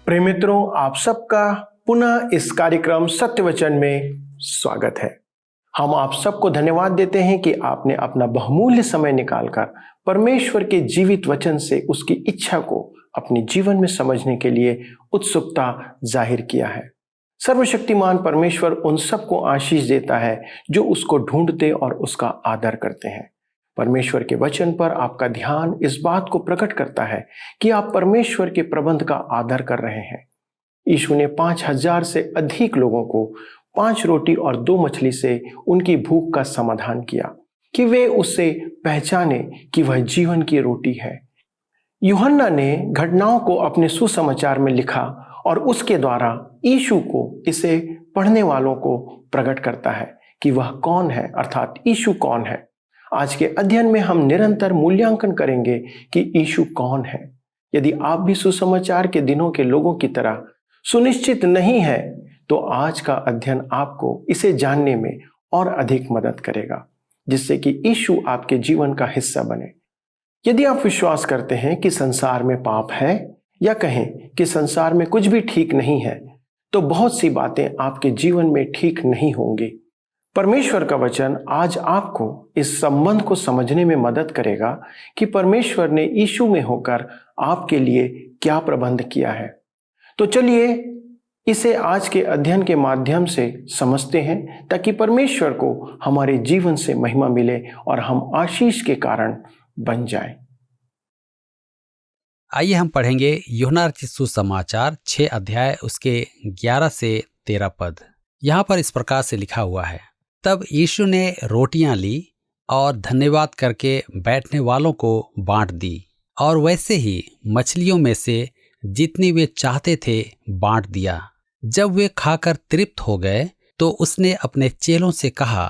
प्रिय मित्रों, आप सबका पुनः इस कार्यक्रम सत्य वचन में स्वागत है। हम आप सबको धन्यवाद देते हैं कि आपने अपना बहुमूल्य समय निकालकर परमेश्वर के जीवित वचन से उसकी इच्छा को अपने जीवन में समझने के लिए उत्सुकता जाहिर किया है। सर्वशक्तिमान परमेश्वर उन सबको आशीष देता है जो उसको ढूंढते और उसका आदर करते हैं। परमेश्वर के वचन पर आपका ध्यान इस बात को प्रकट करता है कि आप परमेश्वर के प्रबंध का आदर कर रहे हैं। यीशु ने 5,000 से अधिक लोगों को 5 रोटी और 2 मछली से उनकी भूख का समाधान किया कि वे उससे पहचाने कि वह जीवन की रोटी है। यूहन्ना ने घटनाओं को अपने सुसमाचार में लिखा और उसके द्वारा यीशु को इसे पढ़ने वालों को प्रकट करता है कि वह कौन है, अर्थात यीशु कौन है। आज के अध्ययन में हम निरंतर मूल्यांकन करेंगे कि यीशु कौन है। यदि आप भी सुसमाचार के दिनों के लोगों की तरह सुनिश्चित नहीं है तो आज का अध्ययन आपको इसे जानने में और अधिक मदद करेगा, जिससे कि यीशु आपके जीवन का हिस्सा बने। यदि आप विश्वास करते हैं कि संसार में पाप है या कहें कि संसार में कुछ भी ठीक नहीं है, तो बहुत सी बातें आपके जीवन में ठीक नहीं होंगी। परमेश्वर का वचन आज आपको इस संबंध को समझने में मदद करेगा कि परमेश्वर ने यीशु में होकर आपके लिए क्या प्रबंध किया है। तो चलिए इसे आज के अध्ययन के माध्यम से समझते हैं, ताकि परमेश्वर को हमारे जीवन से महिमा मिले और हम आशीष के कारण बन जाएं। आइए हम पढ़ेंगे यूहन्ना रचित सुसमाचार 6 अध्याय उसके 11 से 13 पद। यहाँ पर इस प्रकार से लिखा हुआ है, तब यीशु ने रोटियां ली और धन्यवाद करके बैठने वालों को बांट दी, और वैसे ही मछलियों में से जितनी वे चाहते थे बांट दिया। जब वे खाकर तृप्त हो गए तो उसने अपने चेलों से कहा,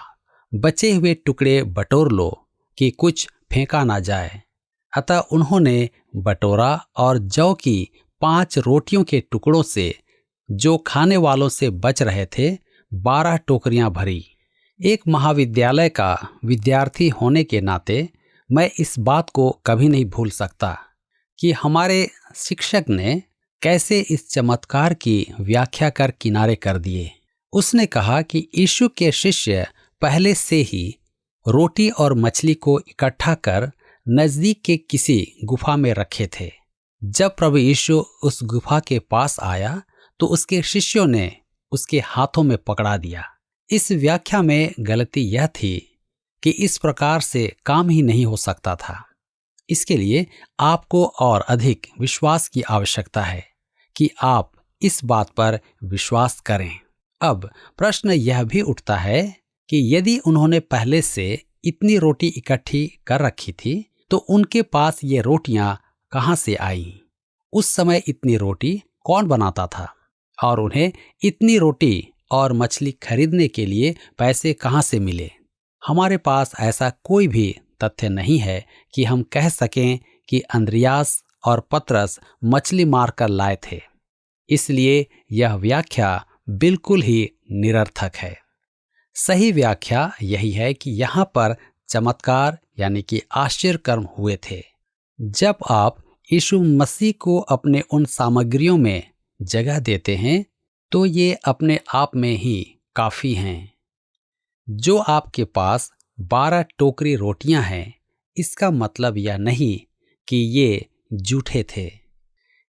बचे हुए टुकड़े बटोर लो कि कुछ फेंका ना जाए। अतः उन्होंने बटोरा और जौ की 5 रोटियों के टुकड़ों से जो खाने वालों से बच रहे थे 12 टोकरियां भरी। एक महाविद्यालय का विद्यार्थी होने के नाते मैं इस बात को कभी नहीं भूल सकता कि हमारे शिक्षक ने कैसे इस चमत्कार की व्याख्या कर किनारे कर दिए। उसने कहा कि यीशु के शिष्य पहले से ही रोटी और मछली को इकट्ठा कर नजदीक के किसी गुफा में रखे थे। जब प्रभु यीशु उस गुफा के पास आया तो उसके शिष्यों ने उसके हाथों में पकड़ा दिया। इस व्याख्या में गलती यह थी कि इस प्रकार से काम ही नहीं हो सकता था। इसके लिए आपको और अधिक विश्वास की आवश्यकता है कि आप इस बात पर विश्वास करें। अब प्रश्न यह भी उठता है कि यदि उन्होंने पहले से इतनी रोटी इकट्ठी कर रखी थी तो उनके पास ये रोटियां कहां से आईं? उस समय इतनी रोटी कौन बनाता था और उन्हें इतनी रोटी और मछली खरीदने के लिए पैसे कहां से मिले? हमारे पास ऐसा कोई भी तथ्य नहीं है कि हम कह सकें कि अंद्रियास और पतरस मछली मारकर लाए थे। इसलिए यह व्याख्या बिल्कुल ही निरर्थक है। सही व्याख्या यही है कि यहाँ पर चमत्कार यानी कि आश्चर्य कर्म हुए थे। जब आप यीशु मसीह को अपने उन सामग्रियों में जगह देते हैं तो ये अपने आप में ही काफी हैं। जो आपके पास 12 टोकरी रोटियां हैं, इसका मतलब यह नहीं कि ये झूठे थे।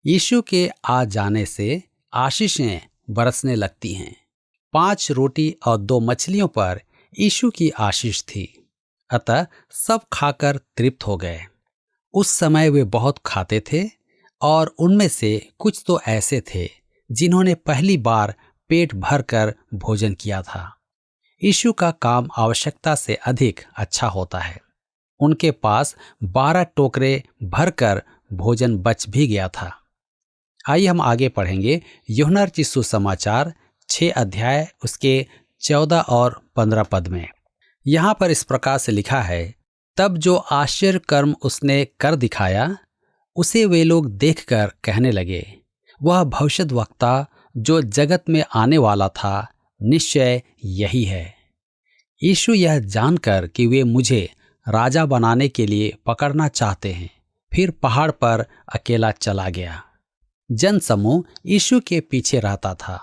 यीशु के आ जाने से आशीषें बरसने लगती हैं। 5 रोटी और 2 मछलियों पर यीशु की आशीष थी, अतः सब खाकर तृप्त हो गए। उस समय वे बहुत खाते थे और उनमें से कुछ तो ऐसे थे जिन्होंने पहली बार पेट भरकर भोजन किया था। यीशु का काम आवश्यकता से अधिक अच्छा होता है। उनके पास 12 टोकरे भरकर भोजन बच भी गया था। आइए हम आगे पढ़ेंगे यूहन्ना रचित सुसमाचार 6 अध्याय उसके 14 और 15 पद में। यहाँ पर इस प्रकार से लिखा है, तब जो आश्चर्य कर्म उसने कर दिखाया उसे वे लोग देखकर कहने लगे, वह भविष्यद्वक्ता जो जगत में आने वाला था निश्चय यही है। यीशु यह जानकर कि वे मुझे राजा बनाने के लिए पकड़ना चाहते हैं, फिर पहाड़ पर अकेला चला गया। जन समूह यीशु के पीछे रहता था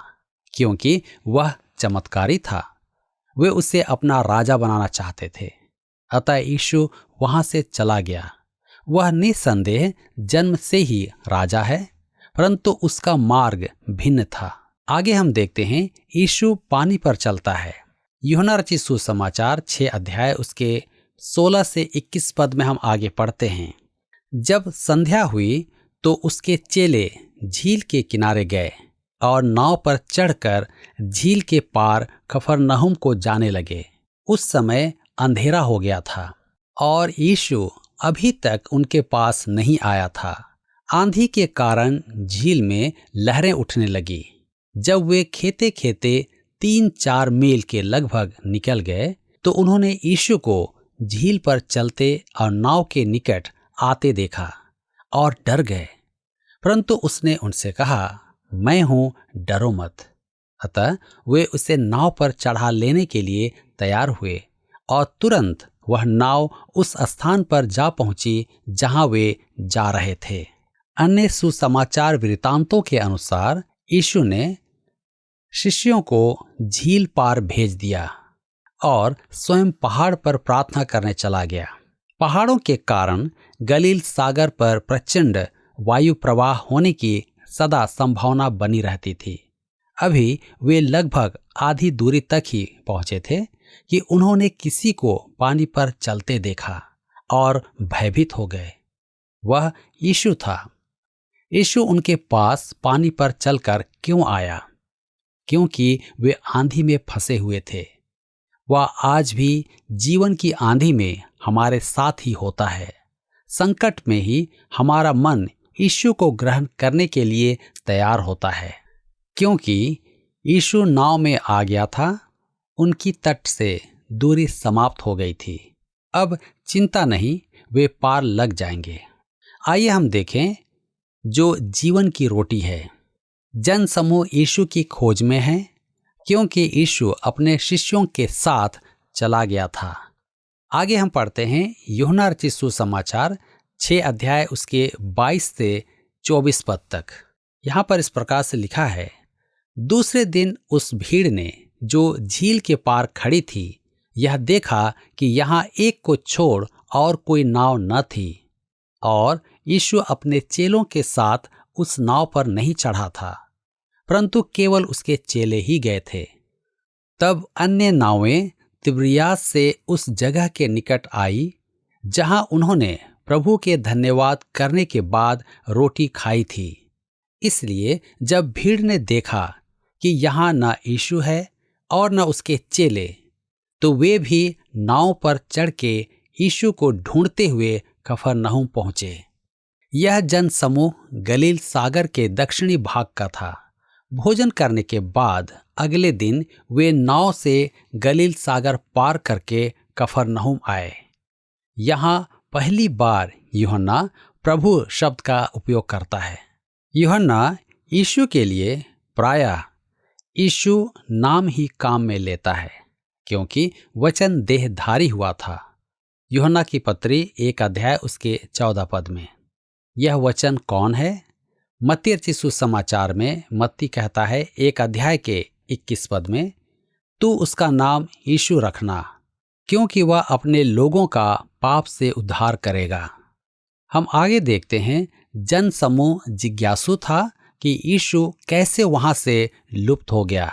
क्योंकि वह चमत्कारी था। वे उसे अपना राजा बनाना चाहते थे। अतः यीशु वहां से चला गया। वह निसंदेह जन्म से ही राजा है, परंतु उसका मार्ग भिन्न था। आगे हम देखते हैं यीशु पानी पर चलता है। यूहन्ना रचित सुसमाचार 6 अध्याय उसके 16 से 21 पद में हम आगे पढ़ते हैं। जब संध्या हुई तो उसके चेले झील के किनारे गए और नाव पर चढ़कर झील के पार कफरनहूम को जाने लगे। उस समय अंधेरा हो गया था और यीशु अभी तक उनके पास नहीं आया था। आंधी के कारण झील में लहरें उठने लगी। जब वे खेते खेते 3-4 मील के लगभग निकल गए तो उन्होंने यीशु को झील पर चलते और नाव के निकट आते देखा और डर गए। परंतु उसने उनसे कहा, मैं हूं, डरो मत। अतः वे उसे नाव पर चढ़ा लेने के लिए तैयार हुए और तुरंत वह नाव उस स्थान पर जा पहुंची जहां वे जा रहे थे। अन्य सुसमाचार वृत्तांतों के अनुसार यीशु ने शिष्यों को झील पार भेज दिया और स्वयं पहाड़ पर प्रार्थना करने चला गया। पहाड़ों के कारण गलील सागर पर प्रचंड वायु प्रवाह होने की सदा संभावना बनी रहती थी। अभी वे लगभग आधी दूरी तक ही पहुंचे थे कि उन्होंने किसी को पानी पर चलते देखा और भयभीत हो गए। वह यीशु था। यीशु उनके पास पानी पर चलकर क्यों आया? क्योंकि वे आंधी में फंसे हुए थे। वह आज भी जीवन की आंधी में हमारे साथ ही होता है। संकट में ही हमारा मन यीशु को ग्रहण करने के लिए तैयार होता है। क्योंकि यीशु नाव में आ गया था, उनकी तट से दूरी समाप्त हो गई थी। अब चिंता नहीं, वे पार लग जाएंगे। आइए हम देखें जो जीवन की रोटी है। जन समूह यीशु की खोज में है क्योंकि यीशु अपने शिष्यों के साथ चला गया था। आगे हम पढ़ते हैं यूहन्ना रचित सुसमाचार 6 अध्याय उसके 22 से 24 पद तक। यहाँ पर इस प्रकार से लिखा है, दूसरे दिन उस भीड़ ने जो झील के पार खड़ी थी यह देखा कि यहाँ एक को छोड़ और कोई नाव न थी और यीशु अपने चेलों के साथ उस नाव पर नहीं चढ़ा था, परंतु केवल उसके चेले ही गए थे। तब अन्य नावें तिब्रियास से उस जगह के निकट आई जहां उन्होंने प्रभु के धन्यवाद करने के बाद रोटी खाई थी। इसलिए जब भीड़ ने देखा कि यहाँ न यीशु है और न उसके चेले, तो वे भी नाव पर चढ़ के यीशु को ढूंढते हुए कफरनहूम पहुंचे। यह जन समूह गलील सागर के दक्षिणी भाग का था। भोजन करने के बाद अगले दिन वे नाव से गलील सागर पार करके कफरनहूम आए। यहाँ पहली बार यूहन्ना प्रभु शब्द का उपयोग करता है। यूहन्ना यीशु के लिए प्रायः यीशु नाम ही काम में लेता है क्योंकि वचन देहधारी हुआ था। यूहन्ना की पत्री 1 अध्याय उसके 14 पद में। यह वचन कौन है? मत्ती रचित सुसमाचार में मत्ती कहता है 1 अध्याय के 21 पद में, तू उसका नाम यीशु रखना क्योंकि वह अपने लोगों का पाप से उद्धार करेगा। हम आगे देखते हैं जन समूह जिज्ञासु था कि यीशु कैसे वहां से लुप्त हो गया।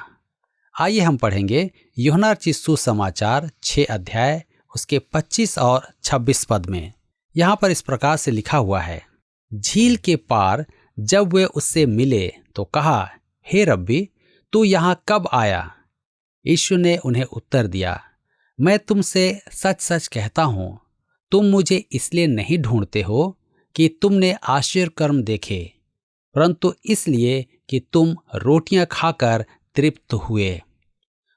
आइए हम पढ़ेंगे यूहन्ना रचित सुसमाचार 6 अध्याय उसके 25 और 26 पद में। यहाँ पर इस प्रकार से लिखा हुआ है, झील के पार जब वे उससे मिले तो कहा, हे रब्बी, तू यहाँ कब आया? यीशु ने उन्हें उत्तर दिया, मैं तुमसे सच सच कहता हूँ, तुम मुझे इसलिए नहीं ढूंढते हो कि तुमने आश्चर्य कर्म देखे, परंतु इसलिए कि तुम रोटियां खाकर तृप्त हुए।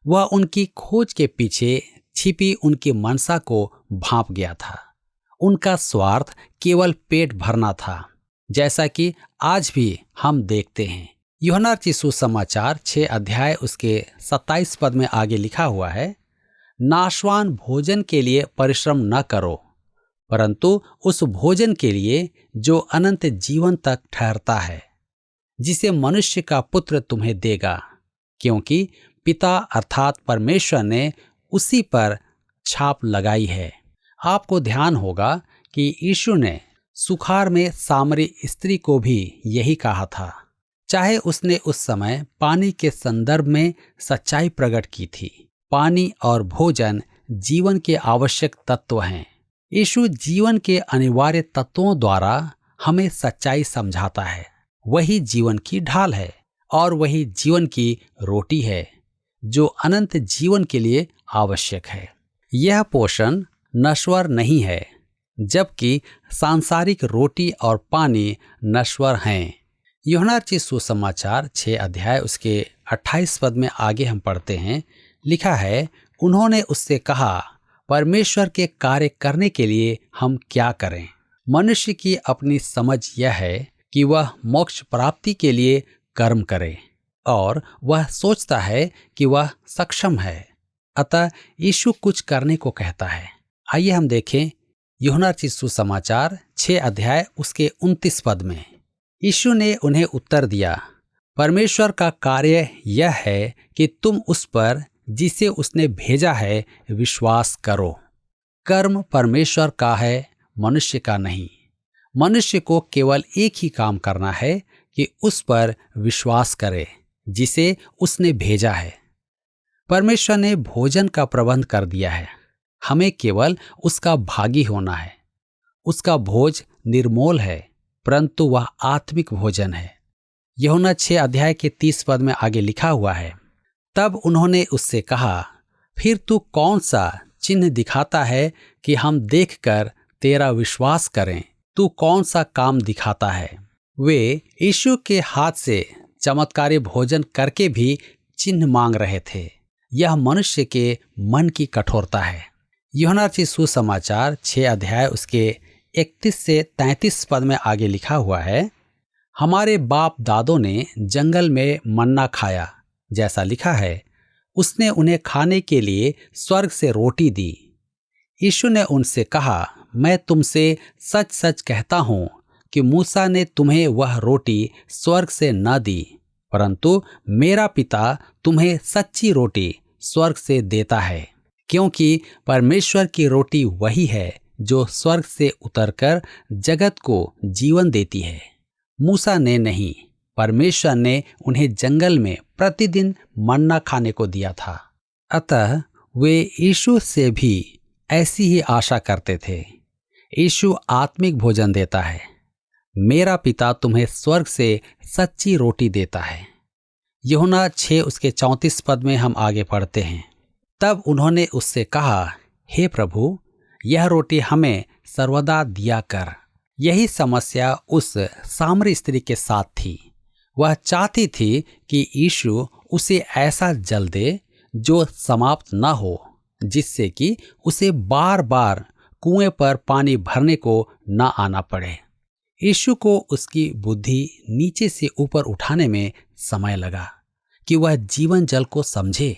वह उनकी खोज के पीछे छिपी उनकी मनसा को भांप गया था। उनका स्वार्थ केवल पेट भरना था, जैसा कि आज भी हम देखते हैं। यूहन्ना रचित सुसमाचार 6 अध्याय उसके 27 पद में आगे लिखा हुआ है, नाशवान भोजन के लिए परिश्रम न करो, परंतु उस भोजन के लिए जो अनंत जीवन तक ठहरता है, जिसे मनुष्य का पुत्र तुम्हें देगा, क्योंकि पिता अर्थात परमेश्वर ने उसी पर छाप लगाई है। आपको ध्यान होगा कि यीशु ने सुखार में सामरी स्त्री को भी यही कहा था, चाहे उसने उस समय पानी के संदर्भ में सच्चाई प्रकट की थी। पानी और भोजन जीवन के आवश्यक तत्व हैं। यीशु जीवन के अनिवार्य तत्वों द्वारा हमें सच्चाई समझाता है। वही जीवन की ढाल है और वही जीवन की रोटी है जो अनंत जीवन के लिए आवश्यक है। यह पोषण नश्वर नहीं है, जबकि सांसारिक रोटी और पानी नश्वर हैं। यूहन्ना रचित सुसमाचार 6 अध्याय उसके 28 पद में आगे हम पढ़ते हैं, लिखा है, उन्होंने उससे कहा, परमेश्वर के कार्य करने के लिए हम क्या करें? मनुष्य की अपनी समझ यह है कि वह मोक्ष प्राप्ति के लिए कर्म करे और वह सोचता है कि वह सक्षम है। अतः यीशु कुछ करने को कहता है। आइए हम देखें यूहन्ना रचित सुसमाचार 6 अध्याय उसके 29 पद में। यीशु ने उन्हें उत्तर दिया, परमेश्वर का कार्य यह है कि तुम उस पर जिसे उसने भेजा है विश्वास करो। कर्म परमेश्वर का है, मनुष्य का नहीं। मनुष्य को केवल एक ही काम करना है कि उस पर विश्वास करे जिसे उसने भेजा है। परमेश्वर ने भोजन का प्रबंध कर दिया है, हमें केवल उसका भागी होना है। उसका भोज निर्मोल है, परंतु वह आत्मिक भोजन है। यूहन्ना 6 अध्याय के 30 पद में आगे लिखा हुआ है, तब उन्होंने उससे कहा, फिर तू कौन सा चिन्ह दिखाता है कि हम देखकर तेरा विश्वास करें? तू कौन सा काम दिखाता है? वे यीशु के हाथ से चमत्कारी भोजन करके भी चिन्ह मांग रहे थे। यह मनुष्य के मन की कठोरता है। यूहन्ना रचित सुसमाचार 6 अध्याय उसके 31 से 33 पद में आगे लिखा हुआ है, हमारे बाप दादों ने जंगल में मन्ना खाया, जैसा लिखा है, उसने उन्हें खाने के लिए स्वर्ग से रोटी दी। यीशु ने उनसे कहा, मैं तुमसे सच सच कहता हूँ कि मूसा ने तुम्हें वह रोटी स्वर्ग से न दी, परंतु मेरा पिता तुम्हें सच्ची रोटी स्वर्ग से देता है, क्योंकि परमेश्वर की रोटी वही है जो स्वर्ग से उतरकर जगत को जीवन देती है। मूसा ने नहीं, परमेश्वर ने उन्हें जंगल में प्रतिदिन मन्ना खाने को दिया था। अतः वे यीशु से भी ऐसी ही आशा करते थे। यीशु आत्मिक भोजन देता है। मेरा पिता तुम्हें स्वर्ग से सच्ची रोटी देता है। यूहन्ना 6 उसके 34 पद में हम आगे पढ़ते हैं, तब उन्होंने उससे कहा, हे प्रभु, यह रोटी हमें सर्वदा दिया कर। यही समस्या उस सामरी स्त्री के साथ थी। वह चाहती थी कि यीशु उसे ऐसा जल दे जो समाप्त न हो, जिससे कि उसे बार बार कुएं पर पानी भरने को न आना पड़े। यीशु को उसकी बुद्धि नीचे से ऊपर उठाने में समय लगा कि वह जीवन जल को समझे।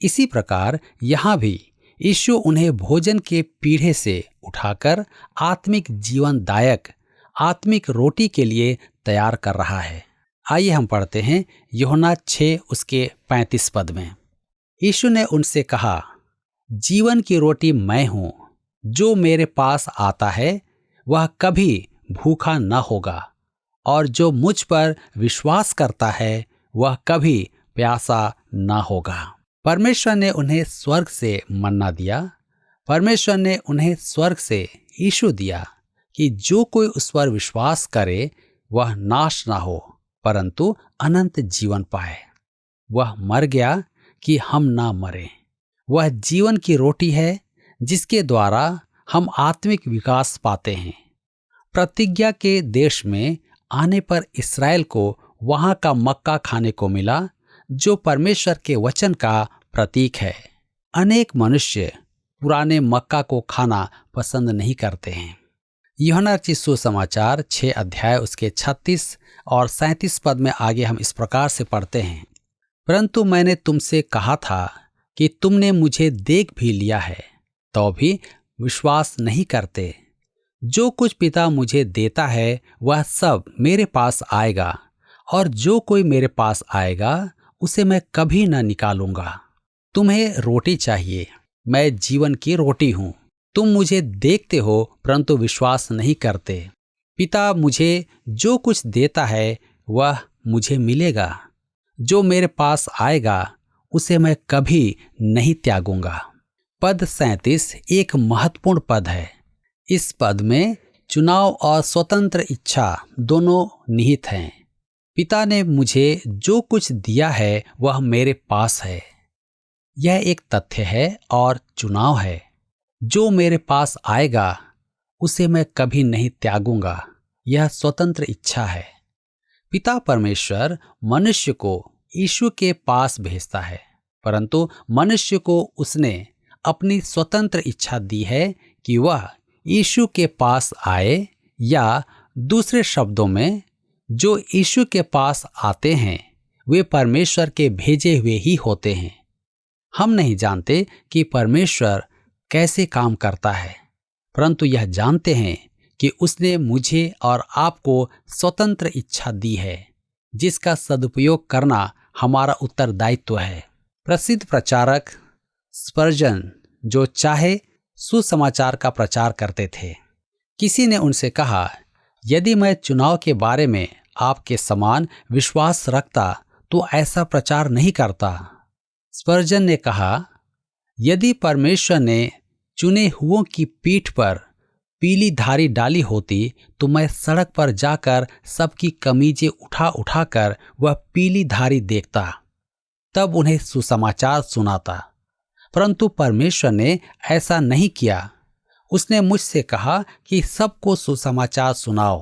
इसी प्रकार यहाँ भी यीशु उन्हें भोजन के पीढ़े से उठाकर आत्मिक जीवनदायक आत्मिक रोटी के लिए तैयार कर रहा है। आइए हम पढ़ते हैं यूहन्ना 6 उसके 35 पद में। यीशु ने उनसे कहा, जीवन की रोटी मैं हूँ, जो मेरे पास आता है वह कभी भूखा न होगा, और जो मुझ पर विश्वास करता है वह कभी प्यासा न होगा। परमेश्वर ने उन्हें स्वर्ग से मन्ना दिया। परमेश्वर ने उन्हें स्वर्ग से यीशु दिया कि जो कोई उस पर विश्वास करे वह नाश ना हो, परंतु अनंत जीवन पाए। वह मर गया कि हम ना मरें। वह जीवन की रोटी है जिसके द्वारा हम आत्मिक विकास पाते हैं। प्रतिज्ञा के देश में आने पर इस्राएल को वहां का मक्का खाने को मिला, जो परमेश्वर के वचन का प्रतीक है। अनेक मनुष्य पुराने मक्का को खाना पसंद नहीं करते हैं। यूहन्ना रचित सुसमाचार 6 अध्याय उसके 36 और 37 पद में आगे हम इस प्रकार से पढ़ते हैं, परंतु मैंने तुमसे कहा था कि तुमने मुझे देख भी लिया है, तो भी विश्वास नहीं करते। जो कुछ पिता मुझे देता है वह सब मेरे पास आएगा, और जो कोई मेरे पास आएगा उसे मैं कभी न निकालूंगा। तुम्हें रोटी चाहिए, मैं जीवन की रोटी हूं। तुम मुझे देखते हो परंतु विश्वास नहीं करते। पिता मुझे जो कुछ देता है वह मुझे मिलेगा। जो मेरे पास आएगा उसे मैं कभी नहीं त्यागूंगा। पद 37 एक महत्वपूर्ण पद है। इस पद में चुनाव और स्वतंत्र इच्छा दोनों निहित हैं। पिता ने मुझे जो कुछ दिया है वह मेरे पास है। यह एक तथ्य है और चुनाव है। जो मेरे पास आएगा उसे मैं कभी नहीं त्यागूंगा। यह स्वतंत्र इच्छा है। पिता परमेश्वर मनुष्य को यीशु के पास भेजता है, परंतु मनुष्य को उसने अपनी स्वतंत्र इच्छा दी है कि वह यीशु के पास आए, या दूसरे शब्दों में जो यीशु के पास आते हैं वे परमेश्वर के भेजे हुए ही होते हैं। हम नहीं जानते कि परमेश्वर कैसे काम करता है, परंतु यह जानते हैं कि उसने मुझे और आपको स्वतंत्र इच्छा दी है, जिसका सदुपयोग करना हमारा उत्तरदायित्व है। प्रसिद्ध प्रचारक स्पर्जन जो चाहे सुसमाचार का प्रचार करते थे। किसी ने उनसे कहा, यदि मैं चुनाव के बारे में आपके समान विश्वास रखता तो ऐसा प्रचार नहीं करता। स्पर्जन ने कहा, यदि परमेश्वर ने चुने हुओं की पीठ पर पीली धारी डाली होती तो मैं सड़क पर जाकर सबकी कमीजें उठा उठाकर वह पीली धारी देखता, तब उन्हें सुसमाचार सुनाता। परंतु परमेश्वर ने ऐसा नहीं किया। उसने मुझसे कहा कि सबको सुसमाचार सुनाओ,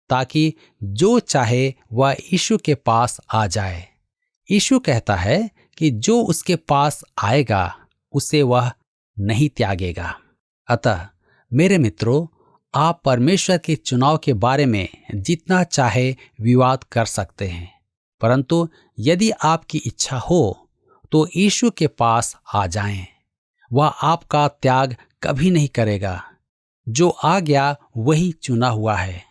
ताकि जो चाहे वह यीशु के पास आ जाए। यीशु कहता है कि जो उसके पास आएगा उसे वह नहीं त्यागेगा। अतः मेरे मित्रों, आप परमेश्वर के चुनाव के बारे में जितना चाहे विवाद कर सकते हैं, परंतु यदि आपकी इच्छा हो तो यीशु के पास आ जाएं। वह आपका त्याग कभी नहीं करेगा। जो आ गया वही चुना हुआ है।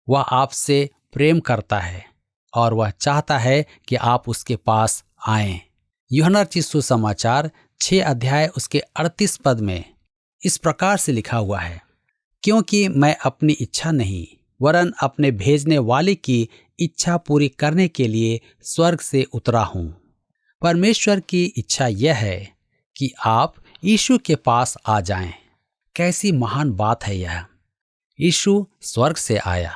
वह आपसे प्रेम करता है और वह चाहता है कि आप उसके पास आएं। यूहन्ना रचित सुसमाचार 6 अध्याय उसके 38 पद में इस प्रकार से लिखा हुआ है, क्योंकि मैं अपनी इच्छा नहीं वरन अपने भेजने वाले की इच्छा पूरी करने के लिए स्वर्ग से उतरा हूं। परमेश्वर की इच्छा यह है कि आप यीशु के पास आ जाएं। कैसी महान बात है यह। यीशु स्वर्ग से आया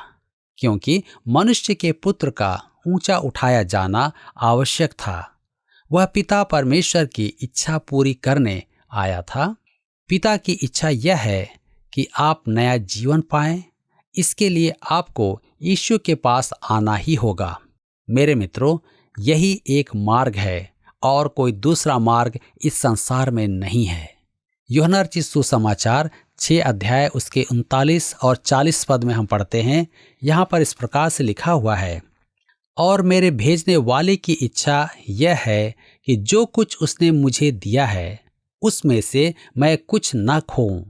क्योंकि मनुष्य के पुत्र का ऊंचा उठाया जाना आवश्यक था। वह पिता परमेश्वर की इच्छा पूरी करने आया था। पिता की इच्छा यह है कि आप नया जीवन पाएं। इसके लिए आपको यीशु के पास आना ही होगा। मेरे मित्रों, यही एक मार्ग है और कोई दूसरा मार्ग इस संसार में नहीं है। यूहन्ना रचित सुसमाचार 6 अध्याय उसके 39 और 40 पद में हम पढ़ते हैं। यहाँ पर इस प्रकार से लिखा हुआ है, और मेरे भेजने वाले की इच्छा यह है कि जो कुछ उसने मुझे दिया है उसमें से मैं कुछ न खोऊं,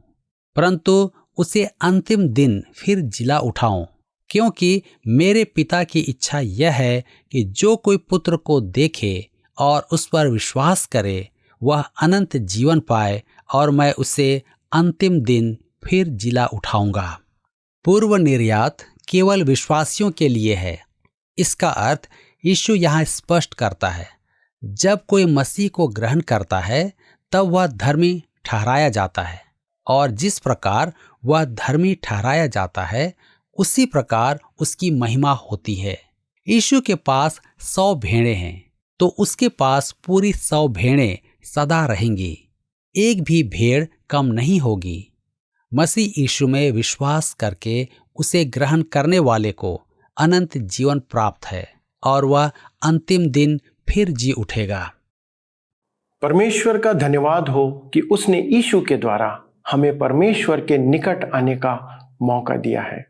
परंतु उसे अंतिम दिन फिर जिला उठाऊं। क्योंकि मेरे पिता की इच्छा यह है कि जो कोई पुत्र को देखे और उस पर विश्वास करे वह अनंत जीवन पाए, और मैं उसे अंतिम दिन फिर जिला उठाऊंगा। पूर्व निर्यात केवल विश्वासियों के लिए है। इसका अर्थ यीशु यहाँ स्पष्ट करता है। जब कोई मसीह को ग्रहण करता है तब वह धर्मी ठहराया जाता है, और जिस प्रकार वह धर्मी ठहराया जाता है उसी प्रकार उसकी महिमा होती है। यीशु के पास 100 भेड़ें हैं तो उसके पास पूरी 100 भेड़ें सदा रहेंगी। एक भी भेड़ कम नहीं होगी। मसीह यीशु में विश्वास करके उसे ग्रहण करने वाले को अनंत जीवन प्राप्त है और वह अंतिम दिन फिर जी उठेगा। परमेश्वर का धन्यवाद हो कि उसने यीशु के द्वारा हमें परमेश्वर के निकट आने का मौका दिया है।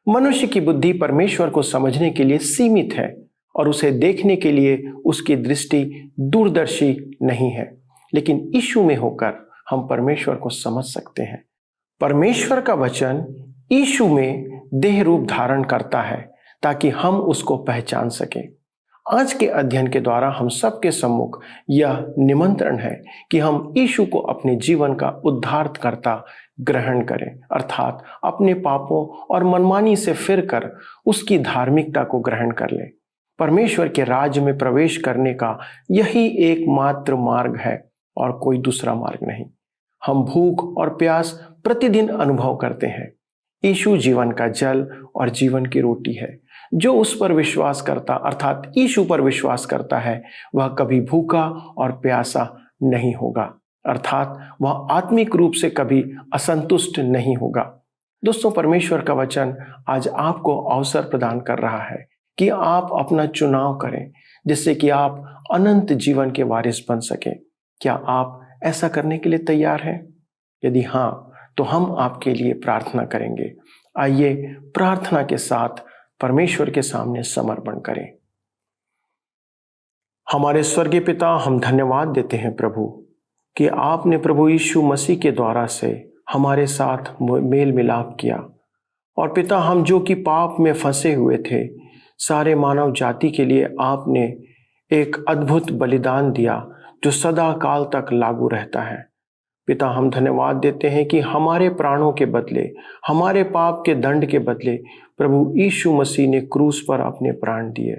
मनुष्य की बुद्धि परमेश्वर को समझने के लिए सीमित है और उसे देखने के लिए उसकी दृष्टि दूरदर्शी नहीं है, लेकिन यीशु में होकर हम परमेश्वर को समझ सकते हैं। परमेश्वर का वचन यीशु में देह रूप धारण करता है ताकि हम उसको पहचान सकें। आज के अध्ययन के द्वारा हम सबके सम्मुख यह निमंत्रण है कि हम यीशु को अपने जीवन का उद्धारकर्ता ग्रहण करें, अर्थात अपने पापों और मनमानी से फिरकर उसकी धार्मिकता को ग्रहण कर लें। परमेश्वर के राज्य में प्रवेश करने का यही एकमात्र मार्ग है और कोई दूसरा मार्ग नहीं। हम भूख और प्यास प्रतिदिन अनुभव करते हैं। यीशु जीवन का जल और जीवन की रोटी है। जो उस पर विश्वास करता अर्थात यीशु पर विश्वास करता है वह कभी भूखा और प्यासा नहीं होगा, अर्थात वह आत्मिक रूप से कभी असंतुष्ट नहीं होगा। दोस्तों, परमेश्वर का वचन आज आपको अवसर प्रदान कर रहा है कि आप अपना चुनाव करें जिससे कि आप अनंत जीवन के वारिस बन सकें। क्या आप ऐसा करने के लिए तैयार हैं? यदि हाँ, तो हम आपके लिए प्रार्थना करेंगे। आइए प्रार्थना के साथ परमेश्वर के सामने समर्पण करें। हमारे स्वर्गीय पिता, हम धन्यवाद देते हैं प्रभु कि आपने प्रभु यीशु मसीह के द्वारा से हमारे साथ मेल मिलाप किया। और पिता, हम जो कि पाप में फंसे हुए थे, सारे मानव जाति के लिए आपने एक अद्भुत बलिदान दिया जो सदा काल तक लागू रहता है। पिता, हम धन्यवाद देते हैं कि हमारे प्राणों के बदले, हमारे पाप के दंड के बदले प्रभु यीशु मसीह ने क्रूस पर अपने प्राण दिए।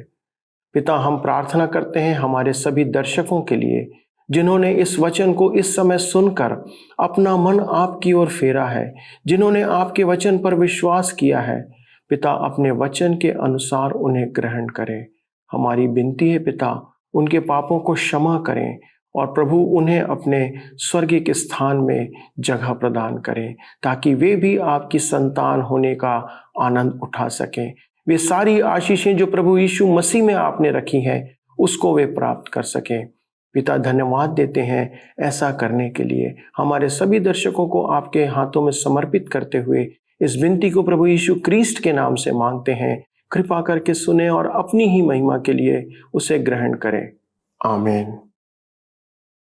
पिता, हम प्रार्थना करते हैं हमारे सभी दर्शकों के लिए जिन्होंने इस वचन को इस समय सुनकर अपना मन आपकी ओर फेरा है, जिन्होंने आपके वचन पर विश्वास किया है। पिता, अपने वचन के अनुसार उन्हें ग्रहण करें। हमारी विनती है पिता, उनके पापों को क्षमा करें और प्रभु उन्हें अपने स्वर्गीय के स्थान में जगह प्रदान करें ताकि वे भी आपकी संतान होने का आनंद उठा सकें। वे सारी आशीषें जो प्रभु यीशु मसीह में आपने रखी हैं उसको वे प्राप्त कर सकें। पिता, धन्यवाद देते हैं ऐसा करने के लिए। हमारे सभी दर्शकों को आपके हाथों में समर्पित करते हुए इस विनती को प्रभु यीशु क्रिस्ट के नाम से मांगते हैं। कृपा करके सुने और अपनी ही महिमा के लिए उसे ग्रहण करें। आमीन।